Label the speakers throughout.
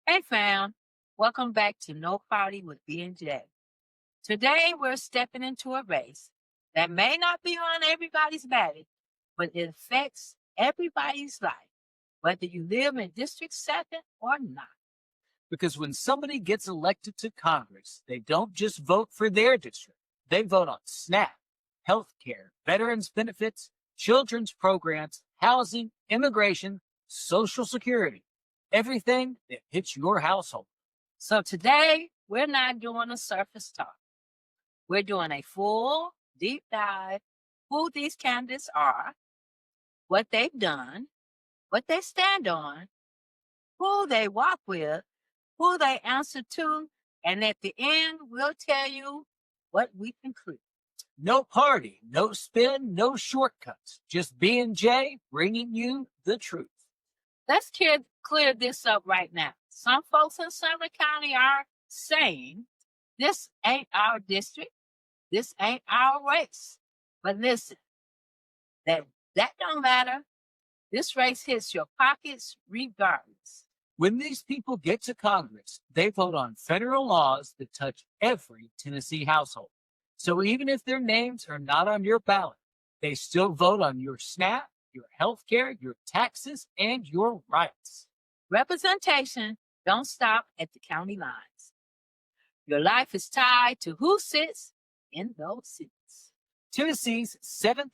Speaker 1: Hey fam, welcome back to No Party with B and J. Today we're stepping into a race that may not be on everybody's ballot, but it affects everybody's life, whether you live in District 7 or not.
Speaker 2: Because when somebody gets elected to Congress, they don't just vote for their district. They vote on SNAP, health care, veterans benefits, children's programs, housing, immigration, Social Security, everything that hits your household.
Speaker 1: So today we're not doing a surface talk. We're doing a full, deep dive who these candidates are, what they've done, what they stand on, who they walk with, who they answer to, and at the end, we'll tell you what we conclude.
Speaker 2: No party, no spin, no shortcuts. Just B&J bringing you the truth.
Speaker 1: Let's clear this up right now. Some folks in Sumner County are saying, this ain't our district, this ain't our race. But listen, that don't matter. This race hits your pockets regardless.
Speaker 2: When these people get to Congress, they vote on federal laws that touch every Tennessee household. So even if their names are not on your ballot, they still vote on your SNAP, your health care, your taxes, and your rights.
Speaker 1: Representation don't stop at the county lines. Your life is tied to who sits in those seats.
Speaker 2: Tennessee's 7th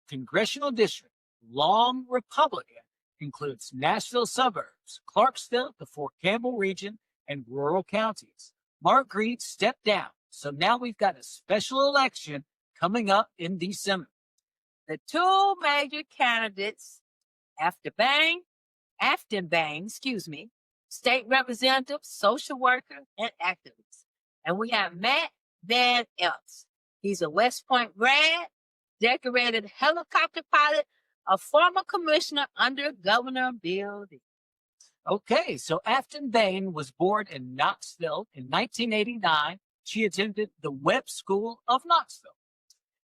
Speaker 2: congressional district, long Republican, includes Nashville suburbs, Clarksville, the Fort Campbell region, and rural counties. Mark Reed stepped down, so now we've got a special election coming up in December.
Speaker 1: The two major candidates, Aftyn Behn, state representative, social worker, and activist. And we have Matt Van Epps. He's a West Point grad, decorated helicopter pilot, a former commissioner under Governor Bill D.
Speaker 2: Okay, so Aftyn Behn was born in Knoxville in 1989. She attended the Webb School of Knoxville.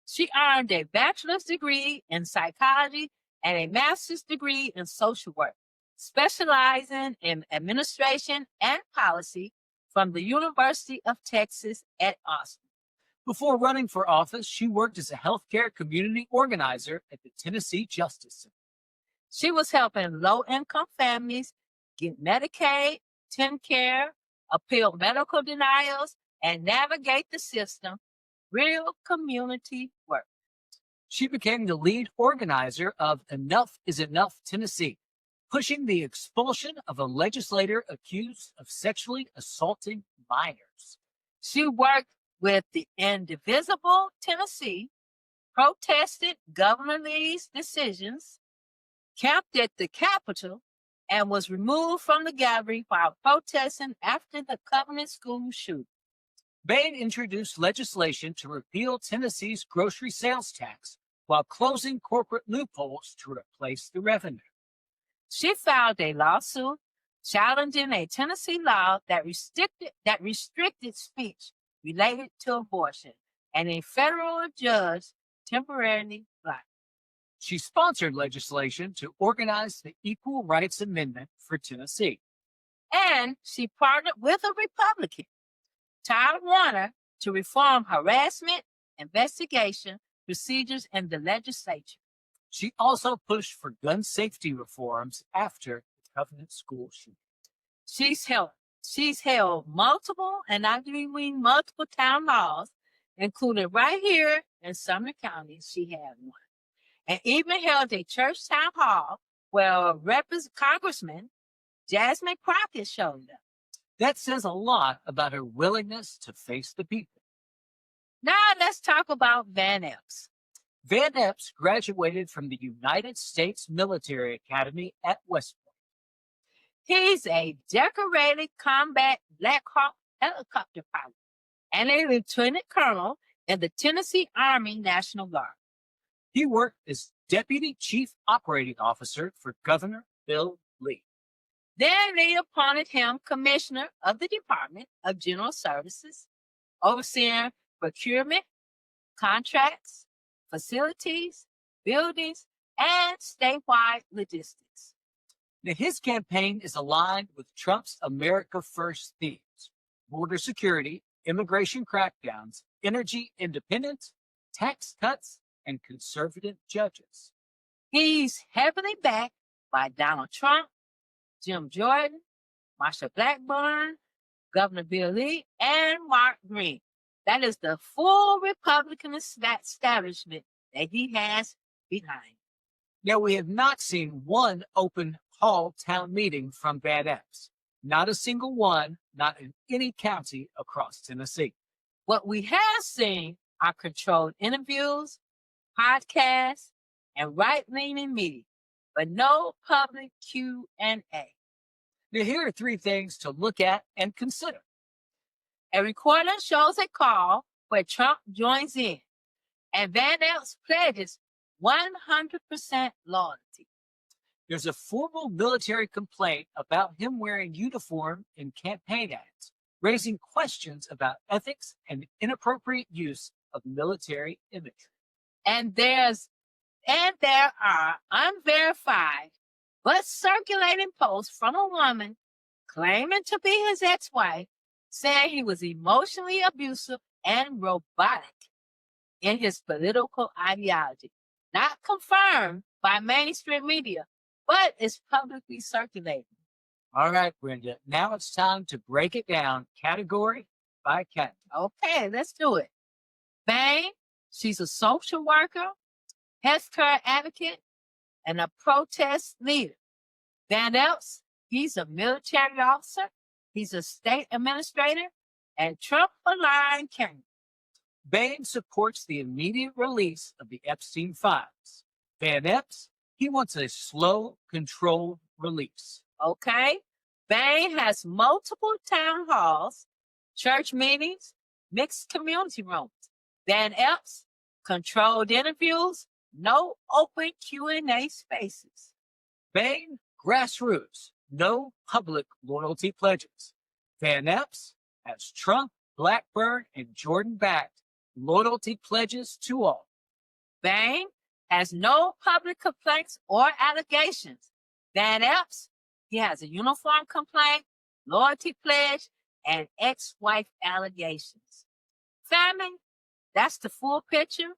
Speaker 1: She earned a bachelor's degree in psychology and a master's degree in social work, specializing in administration and policy from the University of Texas at Austin.
Speaker 2: Before running for office, she worked as a healthcare community organizer at the Tennessee Justice Center.
Speaker 1: She was helping low-income families get Medicaid, TennCare, appeal medical denials, and navigate the system. Real community work.
Speaker 2: She became the lead organizer of Enough is Enough Tennessee, pushing the expulsion of a legislator accused of sexually assaulting minors.
Speaker 1: She worked with the Indivisible Tennessee, protested Governor Lee's decisions, camped at the Capitol, and was removed from the gallery while protesting after the Covenant School shooting.
Speaker 2: Behn introduced legislation to repeal Tennessee's grocery sales tax while closing corporate loopholes to replace the revenue.
Speaker 1: She filed a lawsuit challenging a Tennessee law that restricted speech related to abortion, and a federal judge temporarily blocked.
Speaker 2: She sponsored legislation to organize the Equal Rights Amendment for Tennessee.
Speaker 1: And she partnered with a Republican, Todd Warner, to reform harassment investigation procedures in the legislature.
Speaker 2: She also pushed for gun safety reforms after the Covenant School shooting.
Speaker 1: She's held multiple, and I mean multiple town halls, including right here in Sumner County. She had one, and even held a church town hall where Congressman Jasmine Crockett showed up.
Speaker 2: That says a lot about her willingness to face the people.
Speaker 1: Now let's talk about Van Epps.
Speaker 2: Van Epps graduated from the United States Military Academy at West Point.
Speaker 1: He's a decorated combat Black Hawk helicopter pilot and a lieutenant colonel in the Tennessee Army National Guard.
Speaker 2: He worked as Deputy Chief Operating Officer for Governor Bill Lee.
Speaker 1: Then they appointed him Commissioner of the Department of General Services, overseeing procurement, contracts, facilities, buildings, and statewide logistics.
Speaker 2: Now, his campaign is aligned with Trump's America First themes: border security, immigration crackdowns, energy independence, tax cuts, and conservative judges.
Speaker 1: He's heavily backed by Donald Trump, Jim Jordan, Marsha Blackburn, Governor Bill Lee, and Mark Green. That is the full Republican establishment that he has behind.
Speaker 2: Now, we have not seen one open hall town meeting from Van Epps. Not a single one, not in any county across Tennessee.
Speaker 1: What we have seen are controlled interviews, podcasts, and right-leaning media, but no public Q&A.
Speaker 2: Now, here are 3 things to look at and consider.
Speaker 1: A recorder shows a call where Trump joins in, and Van Epps pledges 100% loyalty.
Speaker 2: There's a formal military complaint about him wearing uniform in campaign ads, raising questions about ethics and inappropriate use of military imagery.
Speaker 1: And there are unverified but circulating posts from a woman claiming to be his ex-wife, saying he was emotionally abusive and robotic in his political ideology. Not confirmed by mainstream media, but it's publicly circulating.
Speaker 2: All right, Brenda, now it's time to break it down category by category.
Speaker 1: Okay, let's do it. Behn, she's a social worker, healthcare advocate, and a protest leader. Van Epps, he's a military officer, he's a state administrator, and Trump-aligned candidate.
Speaker 2: Behn supports the immediate release of the Epstein files. Van Epps, he wants a slow, controlled release.
Speaker 1: Okay? Behn has multiple town halls, church meetings, mixed community rooms. Van Epps, controlled interviews, no open Q&A spaces.
Speaker 2: Behn, grassroots, no public loyalty pledges. Van Epps has Trump, Blackburn, and Jordan backed loyalty pledges to all.
Speaker 1: Behn has no public complaints or allegations. Van Epps, he has a uniform complaint, loyalty pledge, and ex-wife allegations. Family, that's the full picture,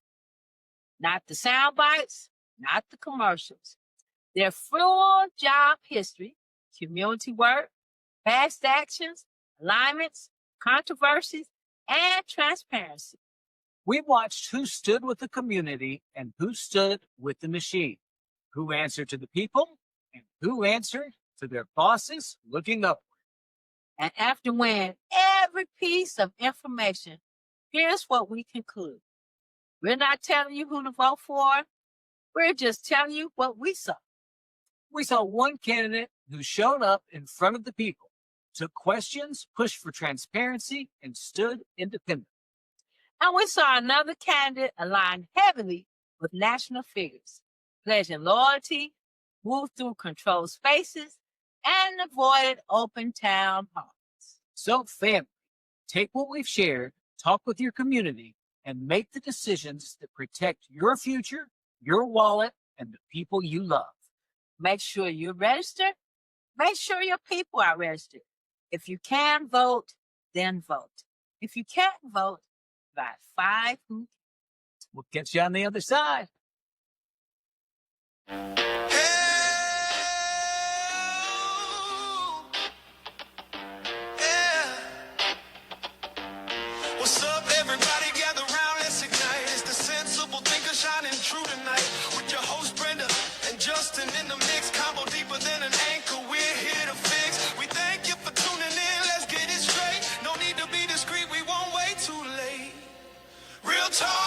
Speaker 1: not the sound bites, not the commercials. Their full job history, community work, past actions, alignments, controversies, and transparency.
Speaker 2: We watched who stood with the community and who stood with the machine, who answered to the people and who answered to their bosses looking upward.
Speaker 1: And after weighing every piece of information, here's what we conclude. We're not telling you who to vote for. We're just telling you what we saw.
Speaker 2: We saw one candidate who showed up in front of the people, took questions, pushed for transparency, and stood independent.
Speaker 1: And we saw another candidate aligned heavily with national figures, pledging loyalty, moved through controlled spaces, and avoided open town halls.
Speaker 2: So, family, take what we've shared, talk with your community, and make the decisions that protect your future, your wallet, and the people you love.
Speaker 1: Make sure you're registered. Make sure your people are registered. If you can vote, then vote. If you can't vote, about 5 who.
Speaker 2: We'll get you on the other side.
Speaker 3: What's up, everybody? Gather round, let's ignite. It's the sensible thinker shining true tonight. With your host Brenda and Justin in the mix, combo deeper than an anchor. We're here to fix. We thank you for tuning in. Let's get it straight. No need to be discreet. We won't wait too late. Real talk.